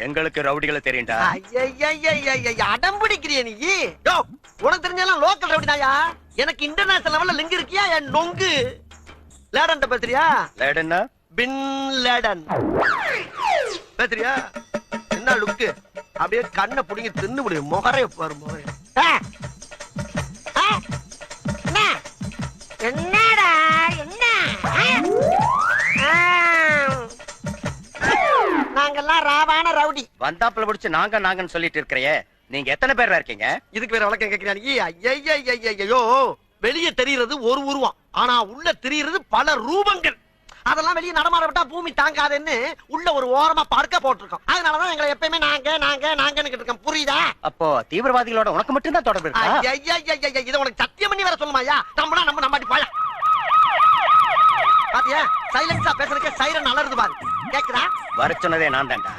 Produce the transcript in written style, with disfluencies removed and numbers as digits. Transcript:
எங்களுக்கு ரவுடிகளை தெரியும்டா. அடம் பிடிக்கிறிய நீ? யோ, உனக்கு தெரிஞ்சாலும் லோக்கல் ரவுடி தாயா. எனக்கு இன்டர்நேஷனல் லெவல்ல லிங்க் இருக்கியா? என் நொங்கு லேடன் பேசுறியா? லேடன்னா பின் லேடன் பேசுறியா? என்ன லுக்கு? அப்படியே கண்ணை புடிங்கி தின்னு முடியும். முகரைய பாரு, முகரைய. என்னடா என்ன? நாங்கெல்லாம் ராவான ரவுடி. வந்தாப்புல பிடிச்சு நாங்கன்னு சொல்லிட்டு இருக்கிறையே, நீங்க எத்தனை பேர் இருக்கீங்க? இதுக்கு வேற வழக்கம் கேட்கிறீங்க? வெளியே தெரிகிறது ஒரு உருவம், ஆனா உள்ள தெரிகிறது பல ரூபங்கள். அதெல்லாம் வெளியே நடமாட விட்டா பூமி தாங்காதுன்னு உள்ள ஒரு ஓரமா படுக்க போட்டிருக்கோம். அதனாலதான் எங்களை எப்பயுமே நாங்கன்னு இருக்கோம். புரியுதா? அப்போ தீவிரவாதிகளோட உனக்கு மட்டும் தான் தொடர்பு இருக்கா? இதை உனக்கு சத்தியம் பண்ணி வர சொல்லுமாயா? நம்ம நம்பாட்டி போயா. பாத்தியா, சைலன்ஸா பேசுறதுக்கு சைரன் அலறுது பாரு. கேக்குதா? வர சொன்னதே நான் தான்டா.